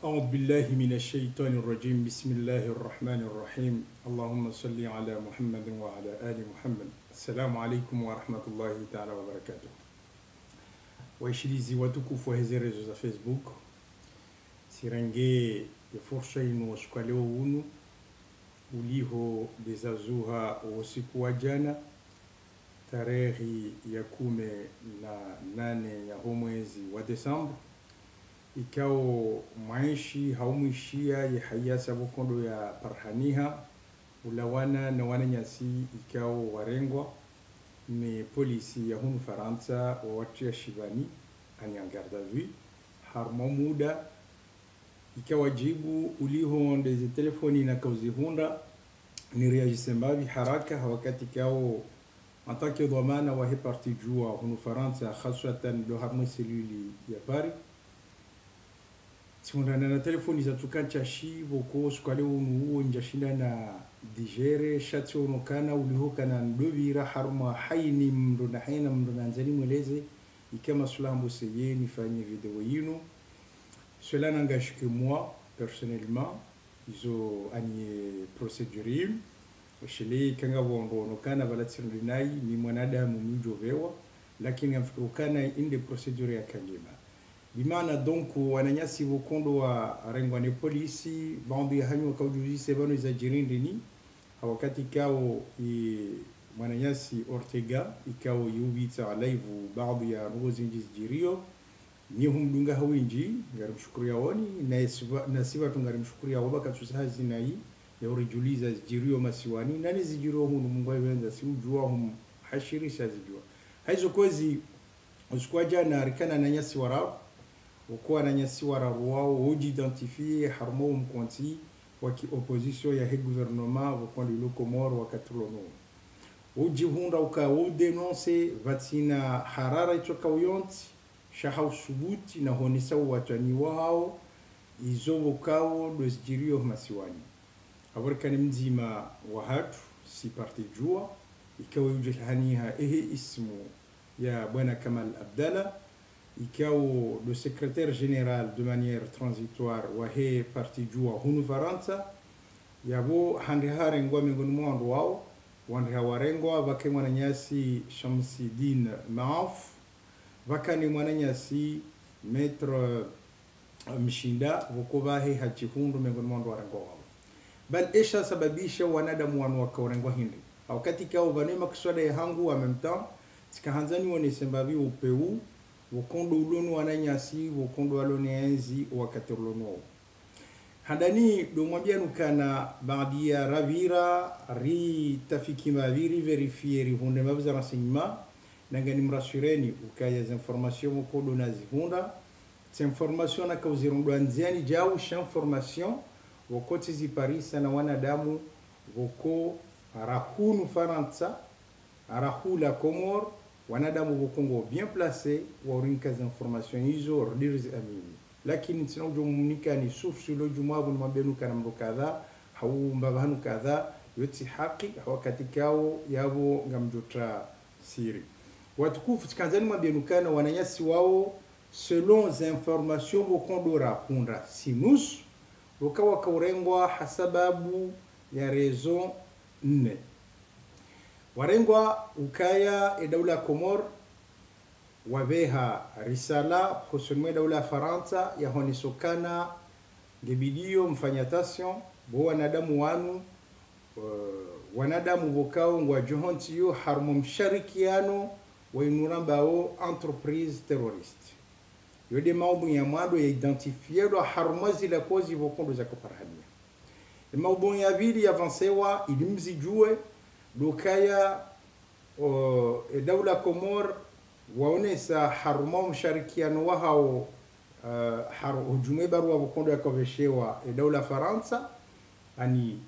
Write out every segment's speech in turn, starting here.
أعوذ بالله من الشيطان الرجيم بسم الله الرحمن الرحيم اللهم صل على محمد وعلى آل محمد السلام عليكم ورحمة الله تعالى وبركاته waishilizi watukufu wa hizi rezo za Facebook sirange ya fursa ino siku leo unu uliho bezazuha usiku wa jana tarehe ya 18 ya mwezi wa Desemba ikao maishi haumishia ya hayasa bukondo ya parhaniha ulawana na wananyasi ikao warengwa ni polisi ya hunu Faransa wa watu ya Shivani anyangarda vue harmo muda ikawa jibu uliho ndeze telefoni na kauzi hunda ni reagisembavi haraka wakati kao antake dhamana wa heparti jua hunu Faransa khaswatan do harmo seluli ya Paris Tundana na telefoni za tukancha shi boko sukale unu njashinda na digere shati onokana ulihoka na ndovira harma haini mndo na haina mndo na nzani mweleze ikama sulambo seye nifanye video yino. Cela n'engage que moi personnellement izo anye procédure shele kanga wondo onokana valatsirindinai ni mwanadamu mjovewa lakini amfikirukana inde procédure ya kanjema bimana donc wananyasi bukondo wa rengwane polisi bambi hanyo kaujuzi sebano za jirindini wakati kao mwananyasi Ortega ikao yubita live baadhi ya rozi jirio ni humdunga hawinji ngarimshukuria woni na siba tungarimshukuria wabaka tusahazi na hii ya urijuliza jirio masiwani nani zijiro hunu mungu wenza si ujua hum hashirisha zijua haizo kozi usikwaja na rikana na nyasi warao ukuwa na nyasi wararuwao uji identifie harmo mkonti waki opposition ya he gouvernement wakondi lokomoro wakatulono uji hunda uka udenonse vatina harara itoka uyonti shaha usubuti na honisa watani wao izo wukao dosjirio masiwani awarikani mzima wahatu si parti jua ikawa ujihaniha ismu ya bwana Kamal Abdallah ikao le secrétaire général de manière transitoire wahe parti jua hunu Faransa yabo handihare ngwa miongoni mwa wao wandha warengwa vake mwananyasi Shamsidin Maaf vakani mwananyasi maître Mshinda vokobahe hachihundu miongoni mwa warengwa wao bal esha sababisha wanadamu wanu wakarengwa hindi wakati kao vanema kuswada ya hangu wa même temps sikahanzani wanesembavi upeu wakondo ulono wananyasi wakondo walone enzi wakati ulono handani domwambia nukana baadhi ya ravira ri tafiki maviri verifier hunde mabza renseignement nangani mrasureni ukaya za information wakondo nazihunda ces information na kauzirondo anziani jau information wakoti ziparisa na wanadamu wako rahunu Faransa rahula Komor wanadamu bukongo bien placé warinka za information hizo redirzi amini lakini tinojo mumnika ni source lo jumabu ni mabenu kana mrokadha hau mbabanu kadha yoti haki wakati kao yabo ngamjotra siri watukufu tikanzani mabenu kana wananyasi wao selon les informations bukondo rapunda sinus wakawa kaurengwa hasababu ya raison nne warengwa ukaya daula Komor wabeha risala kusumwe daula Faransa ya honisokana ngebidio mfanyatation bo wanadamu wanu wanadamu bokao ngwa johontiyo harmo msharikiano wa inurambao entreprise terroriste yode maumbu ya mwado ya identifiero harmozi la kozi bokondo za koparhania maumbu ya vili avancewa ilimzijue dokaya daula Komor waonesa haruma msharikiano wao hujume barua bukondo yakaveshewa daula Faransa ani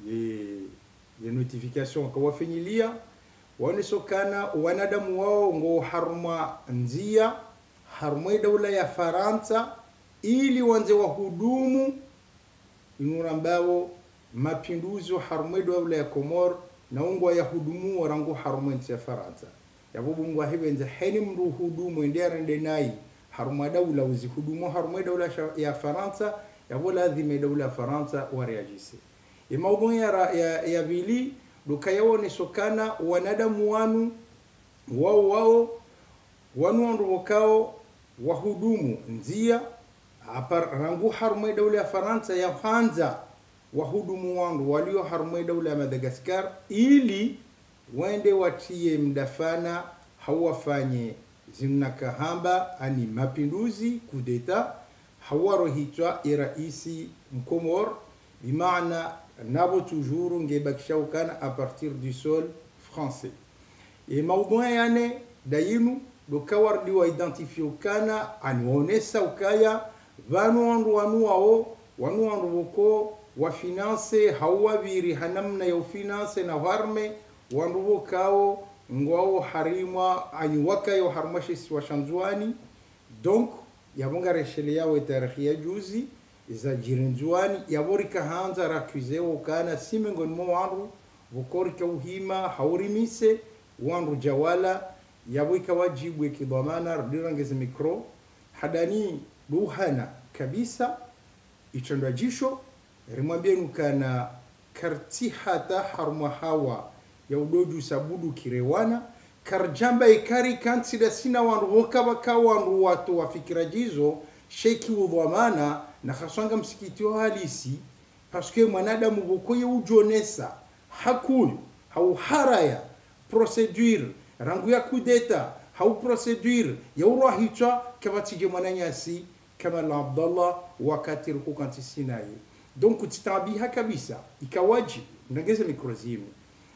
ye notification kawafinyilia waonesokana wanadamu wao ngo haruma nzia haruma daula ya Faransa ili wanze wahudumu inurambao mapinduzi haruma daula ya Komor na ungwa ya hudumu warangu harumenti ya Faransa yabubu ngwa hibenza heni mru hudumu ndere ndenai haruma daula uzi hudumu haruma daula ya Faransa yabola dhime dawla Faransa wareagise maudhui ya vili dukayaone sokana wanadamu wao wanu wakao wahudumu nzia rangu harumwe dawla ya Faransa ya kwanza wahudumu wangu walio harumwe dawla ya Madagascar ili wende watie mdafana hawafanye zimnakahamba ani mapinduzi kudeta hawarohitwa iraisi mkomor bimaana nabo toujours ngebakishaukana à partir du sol français et maudhui yane dayinu dokawar diwa identifiokana anionesa ukaya wanu wandu woko wa finance hawabiri hanamna ya finance na warme wandu wokao ngwao harimwa ani wakayo harmashi wa shanzwani donc yabonga reshele yao tarikhia juzi za jirinzwani yaborika hanza rakuze ukana simengon mo wandu bukorika uhima haurimise wandu jawala yaboika wajibu kidhamana rdirangeze mikro hadani duhana kabisa ichondwa jisho rimwambie nukana karti hata harma hawa ya udoju sabudu kirewana karjamba ikari kansida sina wandu wakabaka wandu watu wafikira jizo sheki udhamana na khaswanga msikiti wa halisi paske mwanadamu bukoye ujonesa hakul hau haraya procedure rangu ya kudeta hau procedure ya urahitwa kabatije mwananyasi kama la Abdallah wakati ruku kanti Sinai donc titabiha kabisa ikawaji ndangeze mikrozimu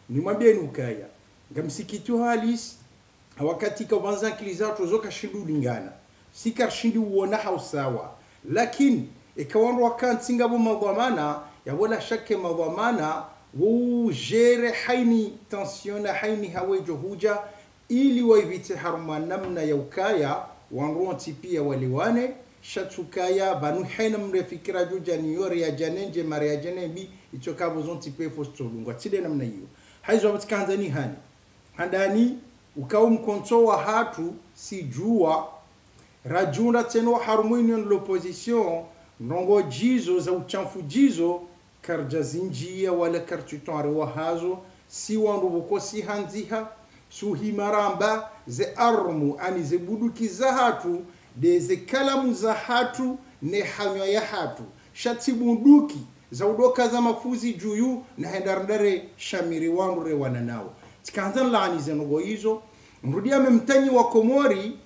ni mwambie nukaya ngamsikiti wa halisi wakati kawanza kilizato zoka shindu lingana sika shindu uona hausawa lakini ikawandu wakanti ngabo madhamana ya wala shake madhamana wujere haini tensiona haini hawejo huja ili waivite haruma namna ya ukaya wanruanti pia waliwane shatukaya banu haina mrefikira juja ni yore ya janenje mare ya janebi ichokabo zonti pe fostolungwa tide namna hiyo haizo watikanzani handani ukao mkonto wa hatu si jua rajunda teno harumini l'opposition nongo jizo za uchamfu jizo karja zinjia wala kartutonre wa hazo si wandu bukosi hanziha suhi maramba ze armu ani ze buduki za hatu de ze kalamu za hatu ne hanywa ya hatu shati bunduki za udoka za mafuzi juyu na hendarndare shamiri wandu re wananao tikanzan laani zenogo hizo mrudia memtanyi wa Komori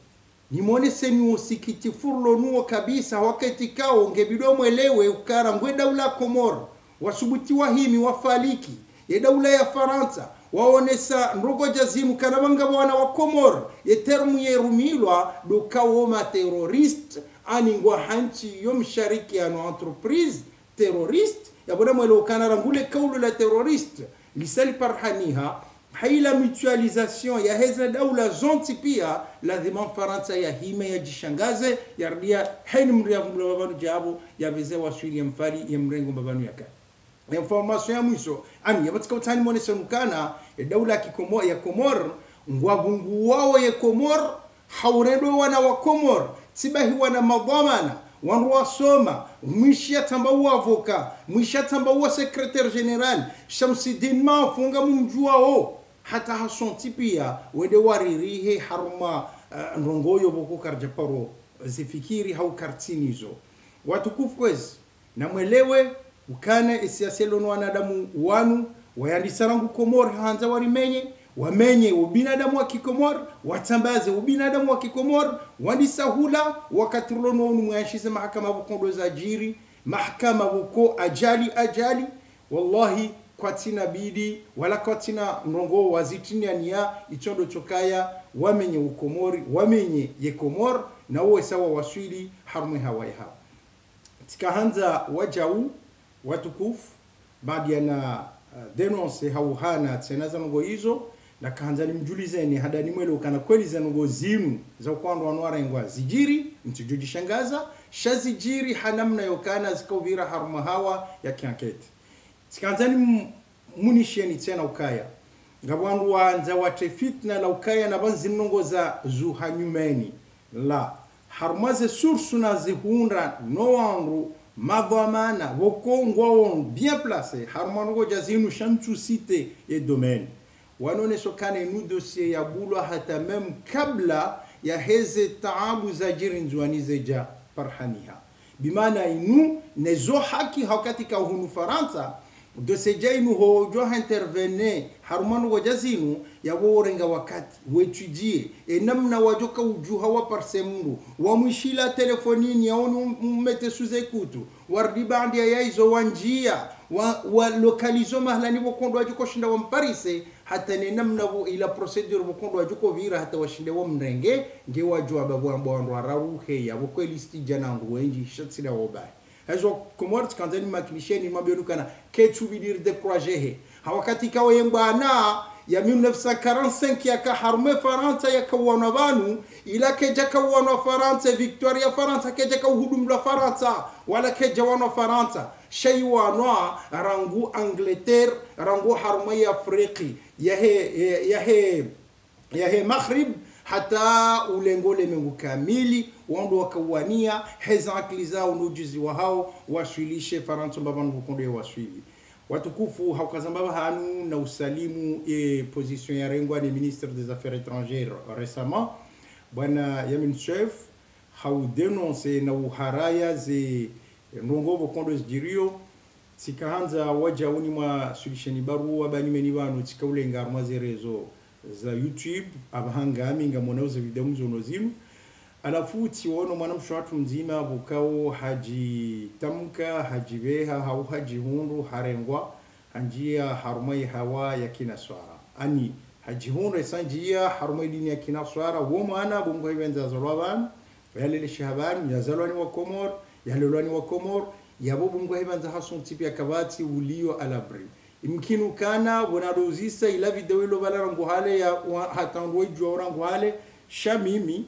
nimone seni usikiti furlo nuo kabisa wakati kao ngebido mwelewe ukara ngwe daula Komoro wasubuti wahimi wafaliki ya daula ya Faransa waonesa nrogo jazimu kanabanga wana wa Komoro ya termu ya rumilwa dokawo ma terroriste ani ngwa hanchi yomshariki ya no entreprise terroriste ya bona mwelo kanara ngule kaulu la terroriste lisali parhaniha haila mutualisation ya heza daula zonti pia lazima Faransa ya hima ya jishangaze yardia haini mria mbabanu jabo ya veze waswili ya mfali ya mrengo mbabanu yaka information ya mwisho ani yabatika utani mwone nukana ya daula ya Komor ngwabungu wao ya Komor hauredo wana wa Komor tibahi wana madhamana wanru wasoma mwishia tambawa avoka mwishia tambawa secrétaire général Shamsidin Mafunga mumjuao hata hasonti pia wede waririhe haruma nrongoyo boko karjaparo zifikiri hau kartinizo watukufu kwezi na mwelewe ukane isiaselo no wanadamu wanu wayandisarangu Komor hanza warimenye wamenye ubinadamu wa Kikomor watambaze ubinadamu wa Kikomor wandisahula wakati rono mwashize mahakama bukondo za jiri mahakama buko ajali wallahi kwa tina bidi wala kwa tina mrongo wazitini ania ichondo chokaya wamenye ukomori wamenye ye Komor na uwe sawa waswili harumwe hawai hao tikahanza wajau watukufu baada ya na denonce hauhana tsenaza ngo hizo na kahanzani mjulizeni hadani mwelo kana kweli za ngo zimu za kwando wanwara ngwa zijiri mtujishangaza shazijiri hanamna yokana zikauvira haruma hawa ya kiankete tikahanzani munisheni tena ukaya ngabwandu wanza wate fitna la ukaya na banzi mnongo za zuhanyumeni la harumaze sursu na zihunda no wangu madhamana wokongwa bien placé harmango jazinu shamtu cité et domaine wanone sokane nu dossier ya bulwa hata mem kabla ya heze taabu za jirinzwani zeja parhaniha bimana inu nezo haki hakatika hunu Faransa de sejainu hojo intervene harmanu wajazinu ya worenga wakati wetudie namna wajoka ujuha wa parsemuru wa mwishila telefonini ya onu mmete suzekutu wardi bandi ya izo wanjia wa lokalizo mahlani wakondo wajuko shinda wa mparise hata ni namna ila procedure wakondo wajuko vira hata washinde wa mrenge nge wajua babu ambo araruhe ya wakweli stijanangu wenji shatsila wabai hazo komort kanzani makilisheni mabionu kana ketu bidir décourager hawakati kawa yembana ya 1945 yaka harme Faransa yakawana banu ila keja kawana Faransa Victoria Faransa keja kahudum la Faransa wala keja wana Faransa shay wanwa rangu Angleterre rangu harme Afriki yahe Maghrib hata ulengole mengu kamili wando wakawania hezakli zao nujuzi wa hao waswilishe Faransa babanu bukonde waswili watukufu haukazambaba hanu na usalimu position ya rengwa ni ministre des affaires étrangères récemment bwana Yamin Chef hau denonce na uharaya ze nongo bukonde zirio sikahanza waja uni mwa sulisheni barua bani meni banu tikaulenga armaze rezo za YouTube abahangami ngamonauza video mzono zinu alafu tiwono mwanamsho watu mzima bukao haji tamka hajibeha hau haji hundu harengwa anjia harumai hawa ya kinaswara ani haji hundu esanjia harumai dini ya kinaswara womana bungo hibenza zalwaban yalele shahaban yazalwani wa Komor yalelwani wa Komor yabo bungo hibenza hasun tipi ya kabati ulio alabri imkinu kana bonadozisa ila video ilo balarangu hale ya hatandwe juorangu hale shamimi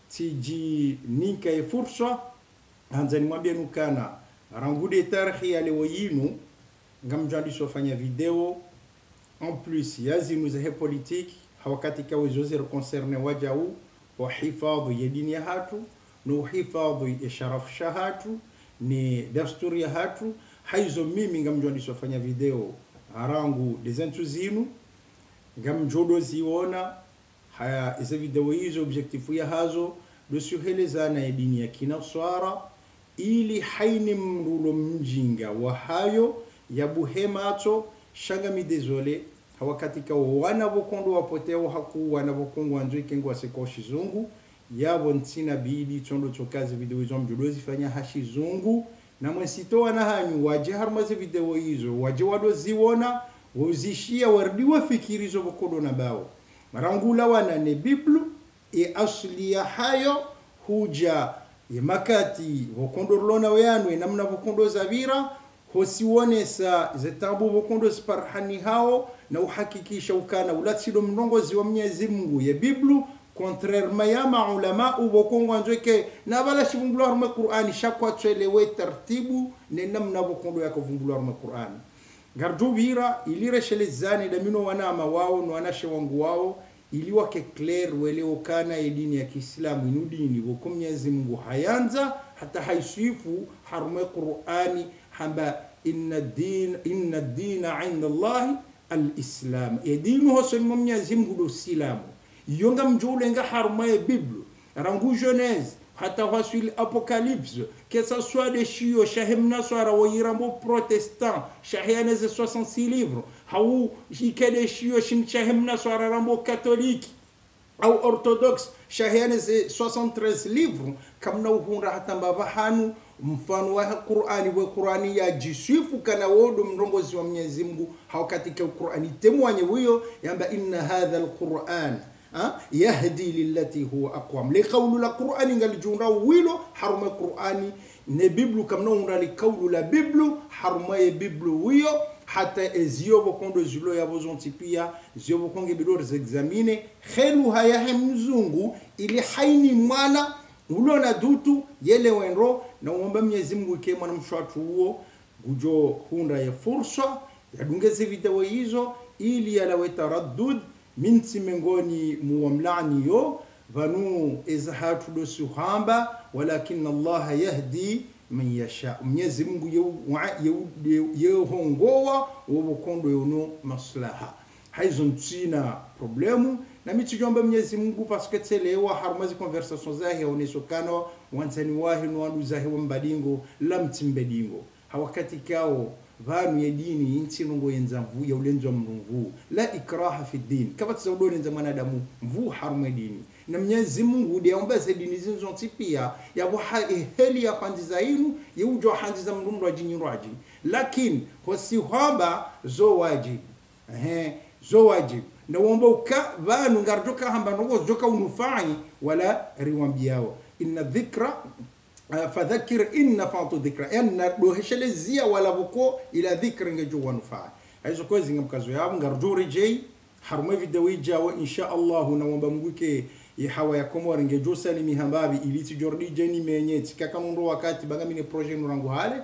tiji ninka e fursa hanzani mwambia nukana rangude tarhi ya lewo yinu ngamjandi sofanya video en plus yazinu zahe politique hawakati kawe zozer concerne wajau wa hifadhu ya dini ya hatu no hifadhu ya sharafu shahatu ni dasturi ya hatu haizo mimi ngamjandi sofanya video harangu dezentu zinu ngamjodo ziona haya hizo video hizo objektifu ya hazo dosuhelezana ya dini ya kinaswara ili haini mrulo mjinga wa hayo ya buhemato shangami dezole hawakatika wana bokondo wapoteo haku wana bokongo wanzoi kengo wasekoshi zungu yabo ntina bidi chondo chokazi video hizo mjudozi fanya hashi zungu na mwesito wana hanyu waje harmaze video hizo waje wado ziwona wuzishia wardiwa fikirizo bokondo na bao marangula wana ne biblu asli ya hayo huja ya makati wokondorlona weanwe namna wokondo zavira hosiwonesa zetabu wokondo sparhani hao na uhakikisha ukana ulatsido mnongozi wa Mwenyezi Mungu ya biblu contrairement ya maulama ubokongo anzoke na bala shivumbulwa mu Qur'ani shakwa twelewe tartibu ne namna wokondo yakovumbulwa mu Qur'ani gardu bira ilire shelezani da mino wanama wao no wanashe wangu wao ili wake clear wele okana edini ya Kiislamu inudini wako Mwenyezi Mungu hayanza hata haisifu harume Qur'ani hamba inna dina 'inda Allah al-Islam edinu hoso Mwenyezi Mungu do Islamu yonga mjulenga harume Biblia rangu Genèse hata wasili Apocalypse que ça soit des chio shahimna swara wayirambo protestant shahianeze 66 livres hau jikede shio shahimna swara rambo catholique au orthodoxe shahianeze 73 livres kamna uhunda hata mbavahanu mfano wa Qur'ani wa Qur'ani ya jisifu kana wodo mrongozi wa Mwenyezi Mungu hawakatika Qur'ani temwanye huyo yamba inna hadha al-Qur'an يهدي للتي هو أقوم لقول القرآن قال جونا ويلو حرم القرآن نبيبلو كم نونا لقول لا بيبلو حرم بيبلو ويو حتى زيو بكون زلو يا بوزون تيبيا زيو بكون جبلور زexamine خلوها يا همزونغو ili haini mwana ulona dutu yele wenro na uomba Mwenyezi Mungu kema na mshwatu huo gujo hunda ya fursa yadungeze video hizo ili yalawe taraddud minti mengoni muamlani yo vanu izahatu do suhamba walakin Allah yahdi man yasha. Mwenyezi Mungu yehongoa wobokondo yono maslaha haizo ntsina problemu na mitujomba Mwenyezi Mungu parce que tselewa harumazi conversation zahe onesokano wanzani wahi no wandu zahe wambadingo lamtimbedingo hawakati kao vanu ya dini inchi nungo yenza mvu ya ulenzo mvu la ikraha fi din kama tsaudoni za mwanadamu mvu harume dini na Mwenyezi Mungu ndiaomba za dini zinzo tipia ya heli ya kwanza inu ya ujo handiza mrundu wa jini raji lakini hosihaba zo wajib zo wajib na womba uka vanu ngarjoka hamba nogo joka unufai wala riwambiao inna dhikra fadhakir inna fatu dhikra enna doheshelezia wala buko ila dhikra ngejo wanufaa hizo kwa zinga mkazo yao ngarjuri jay harume video ijawa insha Allah na womba mguke yahawa ya komori ngejo salimi hambabi iliti jordi jeni menyeti kaka ndo wakati bagamine projet nurangu hale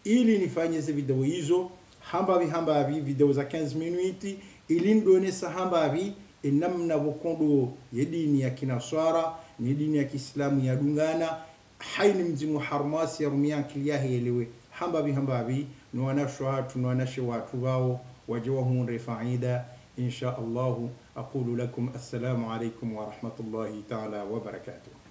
ili nifanye hizo video hizo hambabi video za 15 minutes ili ndone sahambabi namna bokondo yedini ya kinaswara ni dini ya Kiislamu ya dungana haini mzimu harmasi ya rumia kiliyahi elewe hambabi nuanashe watu wao wajawahun refaida insha Allah aqulu lakum assalamu alaikum wa rahmatullahi ta'ala wa barakatuh.